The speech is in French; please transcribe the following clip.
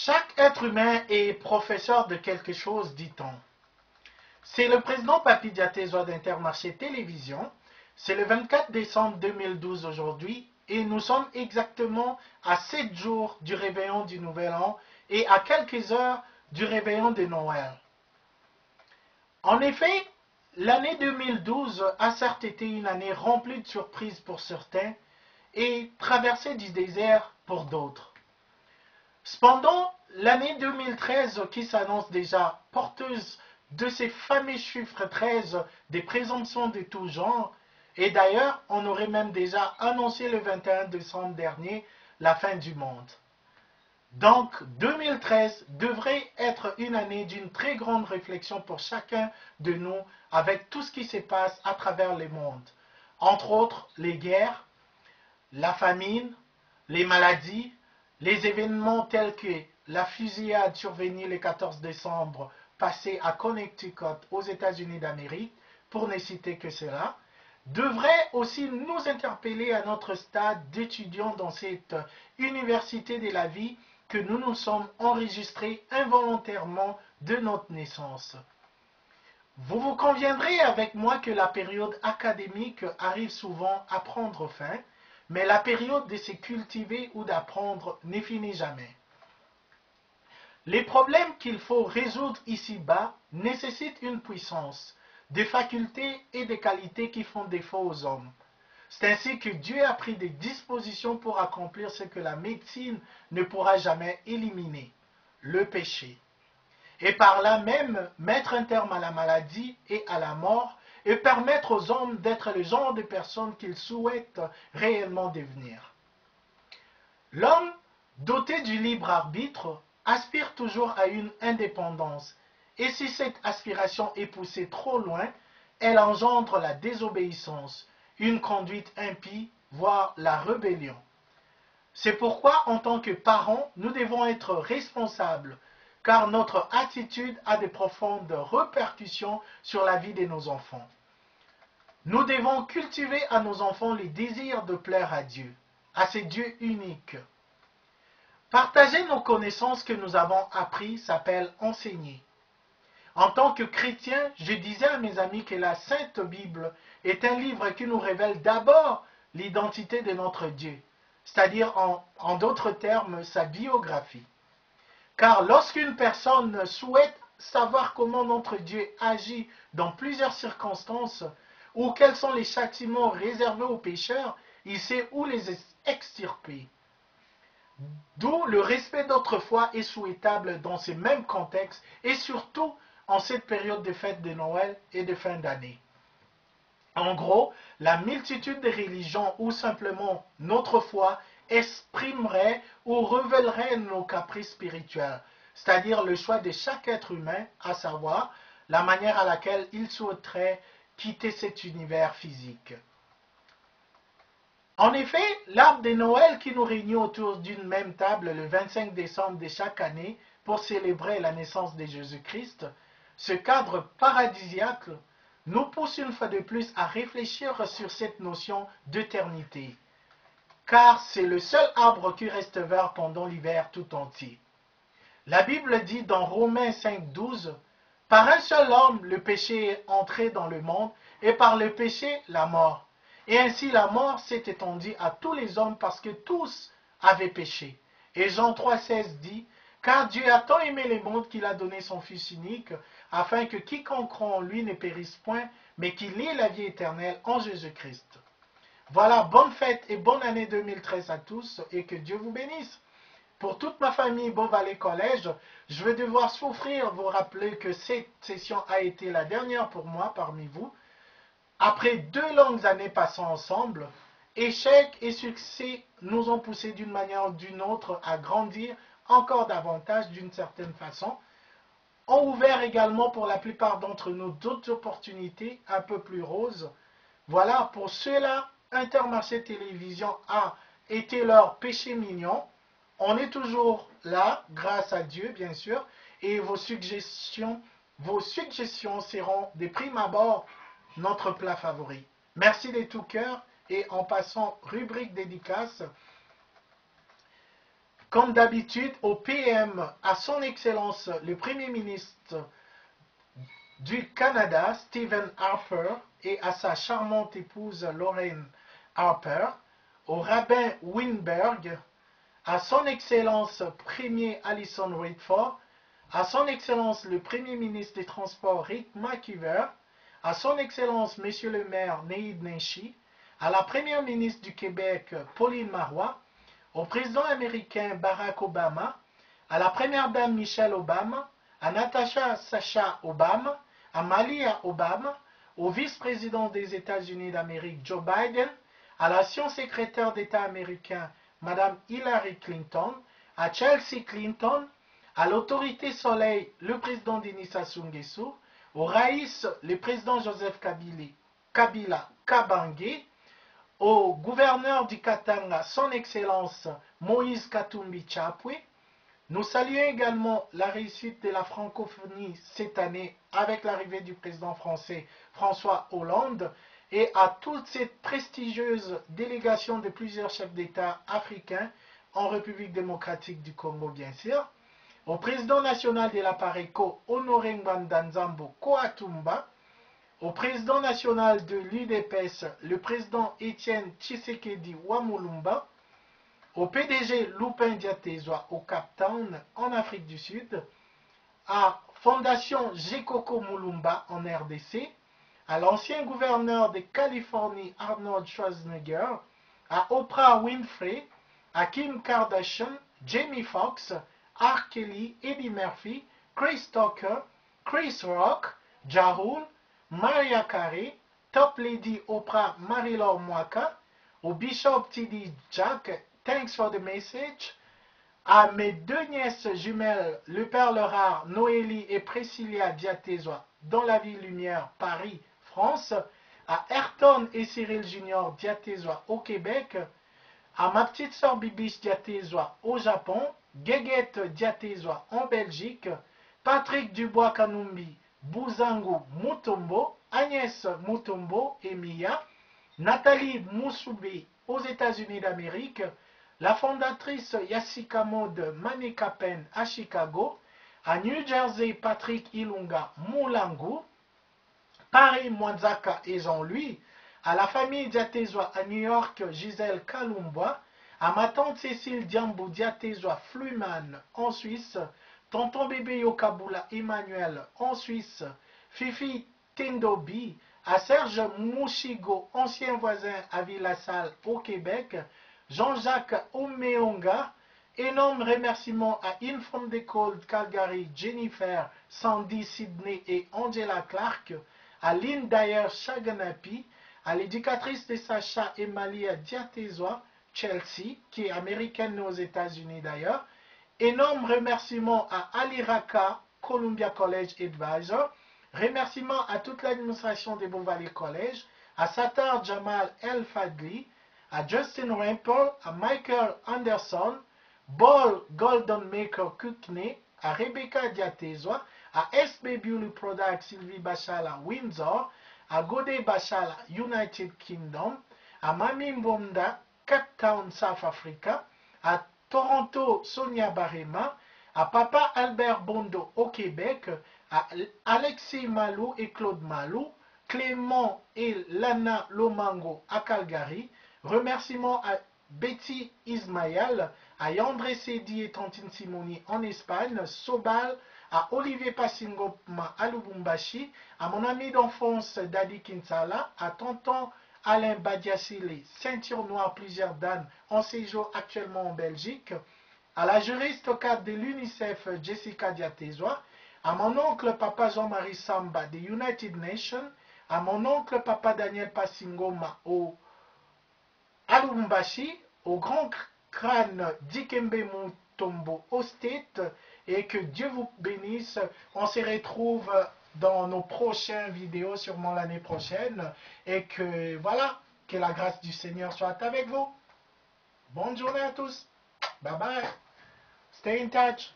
Chaque être humain est professeur de quelque chose, dit-on. C'est le président Papi Diatezoa d'Intermarché Télévision. C'est le 24 décembre 2012 aujourd'hui et nous sommes exactement à 7 jours du réveillon du Nouvel An et à quelques heures du réveillon de Noël. En effet, l'année 2012 a certes été une année remplie de surprises pour certains et traversée du désert pour d'autres. Cependant, l'année 2013 qui s'annonce déjà porteuse de ces fameux chiffres 13 des présomptions de tout genre, et d'ailleurs, on aurait même déjà annoncé le 21 décembre dernier la fin du monde. Donc, 2013 devrait être une année d'une très grande réflexion pour chacun de nous avec tout ce qui se passe à travers le monde. Entre autres, les guerres, la famine, les maladies, les événements tels que la fusillade survenue le 14 décembre passé à Connecticut aux États-Unis d'Amérique, pour ne citer que cela, devraient aussi nous interpeller à notre stade d'étudiants dans cette université de la vie que nous nous sommes enregistrés involontairement de notre naissance. Vous conviendrez avec moi que la période académique arrive souvent à prendre fin, mais la période de se cultiver ou d'apprendre ne finit jamais. Les problèmes qu'il faut résoudre ici-bas nécessitent une puissance, des facultés et des qualités qui font défaut aux hommes. C'est ainsi que Dieu a pris des dispositions pour accomplir ce que la médecine ne pourra jamais éliminer, le péché. Et par là même mettre un terme à la maladie et à la mort et permettre aux hommes d'être le genre de personnes qu'ils souhaitent réellement devenir. L'homme, doté du libre arbitre, aspire toujours à une indépendance, et si cette aspiration est poussée trop loin, elle engendre la désobéissance, une conduite impie, voire la rébellion. C'est pourquoi, en tant que parents, nous devons être responsables, car notre attitude a de profondes répercussions sur la vie de nos enfants. Nous devons cultiver à nos enfants les désirs de plaire à Dieu, à ce Dieu unique. Partager nos connaissances que nous avons apprises s'appelle enseigner. En tant que chrétien, je disais à mes amis que la Sainte Bible est un livre qui nous révèle d'abord l'identité de notre Dieu, c'est-à-dire en d'autres termes sa biographie. Car lorsqu'une personne souhaite savoir comment notre Dieu agit dans plusieurs circonstances ou quels sont les châtiments réservés aux pécheurs, il sait où les extirper. D'où le respect d'autrefois est souhaitable dans ces mêmes contextes et surtout en cette période de fête de Noël et de fin d'année. En gros, la multitude de religions ou simplement notre foi exprimerait ou révélerait nos caprices spirituels, c'est-à-dire le choix de chaque être humain, à savoir la manière à laquelle il souhaiterait quitter cet univers physique. En effet, l'arbre de Noël qui nous réunit autour d'une même table le 25 décembre de chaque année pour célébrer la naissance de Jésus-Christ, ce cadre paradisiaque nous pousse une fois de plus à réfléchir sur cette notion d'éternité, car c'est le seul arbre qui reste vert pendant l'hiver tout entier. La Bible dit dans Romains 5,12 « Par un seul homme le péché est entré dans le monde, et par le péché la mort. Et ainsi la mort s'est étendue à tous les hommes parce que tous avaient péché. » Et Jean 3,16 dit « Car Dieu a tant aimé le monde qu'il a donné son Fils unique, afin que quiconque croit en lui ne périsse point, mais qu'il ait la vie éternelle en Jésus-Christ. » Voilà, bonne fête et bonne année 2013 à tous, et que Dieu vous bénisse. Pour toute ma famille Beauvalet Collège, je vais devoir souffrir, vous rappeler que cette session a été la dernière pour moi parmi vous. Après 2 longues années passées ensemble, échecs et succès nous ont poussés d'une manière ou d'une autre à grandir encore davantage d'une certaine façon, ont ouvert également pour la plupart d'entre nous d'autres opportunités un peu plus roses. Voilà, pour ceux-là, Intermarché Télévision a été leur péché mignon. On est toujours là, grâce à Dieu, bien sûr, et vos suggestions seront de prime abord notre plat favori. Merci de tout cœur, et en passant, rubrique dédicace. comme d'habitude, au PM, à son Excellence le Premier ministre du Canada, Stephen Harper, et à sa charmante épouse Lorraine Harper, au rabbin Weinberg, à son Excellence Premier Alison Redford, à son Excellence le Premier ministre des Transports Rick McIver, à son Excellence Monsieur le maire Neid Nenshi, à la Première ministre du Québec Pauline Marois, au président américain Barack Obama, à la Première dame Michelle Obama, à Natasha Sacha Obama, à Malia Obama, au vice-président des États-Unis d'Amérique Joe Biden, à l'ancien secrétaire d'État américain Madame Hillary Clinton, à Chelsea Clinton, à l'autorité Soleil, le président Denis Sassou Nguesso, au Raïs, le président Joseph Kabila Kabange, au gouverneur du Katanga, son Excellence Moïse Katumbi Chapwe. Nous saluons également la réussite de la francophonie cette année avec l'arrivée du président français François Hollande et à toute cette prestigieuse délégation de plusieurs chefs d'État africains en République démocratique du Congo, bien sûr. Au président national de la PARECO, Honoré Nzambo Koatumba, au président national de l'UDPS, le président Étienne Tshisekedi Wamulumba, au PDG Lupin Diatezwa au Cape Town en Afrique du Sud, à Fondation Gekoko Mulumba en RDC, à l'ancien gouverneur de Californie Arnold Schwarzenegger, à Oprah Winfrey, à Kim Kardashian, Jamie Foxx, R. Kelly, Eddie Murphy, Chris Tucker, Chris Rock, Ja Rule, Mariah Carey, Top Lady Oprah Marie-Laure Mwaka, au Bishop T.D. Jack, Thanks for the message, à mes deux nièces jumelles, le perle rare Noélie et Priscilla Diatezwa, dans la ville Lumière, Paris, France, à Ayrton et Cyril Junior Diatezwa au Québec, à ma petite sœur Bibiche Diatezwa au Japon, Guéguette Diatezwa en Belgique, Patrick Dubois Kanumbi, Bouzango Mutombo, Agnès Mutombo et Mia, Nathalie Moussoubé aux États-Unis d'Amérique, la fondatrice Yassika Mode Manekapen à Chicago, à New Jersey Patrick Ilunga Moulangu, Paris Mwanzaka et Jean-Louis, à la famille Diatezwa à New York Gisèle Kalumba, à ma tante Cécile Diambo Diatezwa Fluman en Suisse, tonton bébé Yokabula Emmanuel en Suisse, Fifi Tendobi, à Serge Mouchigo, ancien voisin à Villassal au Québec, Jean-Jacques Omeonga, énorme remerciement à Infom d'école Calgary, Jennifer, Sandy, Sydney et Angela Clark, à Lynn Dyer Chaganapi, à l'éducatrice de Sacha Emalia Diatezwa, Chelsea, qui est américaine aux États-Unis d'ailleurs. Énorme remerciement à Ali Raka, Columbia College Advisor. Remerciements à toute l'administration des Beaux Valley College, à Satar Jamal El Fadli, à Justin Rempel, à Michael Anderson, Ball Golden Maker Kukne, à Rebecca Diatezwa, à SB Beauty Products Sylvie Bachala Windsor, à Godé Bachala United Kingdom, à Mami Mbonda Cape Town South Africa, à Toronto Sonia Barema, à Papa Albert Bondo au Québec, à Alexis Malou et Claude Malou, Clément et Lana Lomango à Calgary, remerciements à Betty Ismaël, à Yandré Sedi et Tantine Simoni en Espagne, Sobal, à Olivier Passingopma à Lubumbashi, à mon ami d'enfance Dadi Kinsala, à tonton Alain Badiasile, ceinture noire plusieurs dames en séjour actuellement en Belgique, à la juriste au cadre de l'UNICEF Jessica Diatezwa, à mon oncle papa Jean-Marie Samba des United Nations, à mon oncle papa Daniel Passingoma à Lubumbashi, au grand crâne Dikembe Mutombo au State, et que Dieu vous bénisse. On se retrouve dans nos prochaines vidéos, sûrement l'année prochaine, et que voilà, que la grâce du Seigneur soit avec vous. Bonne journée à tous. Bye bye. Stay in touch.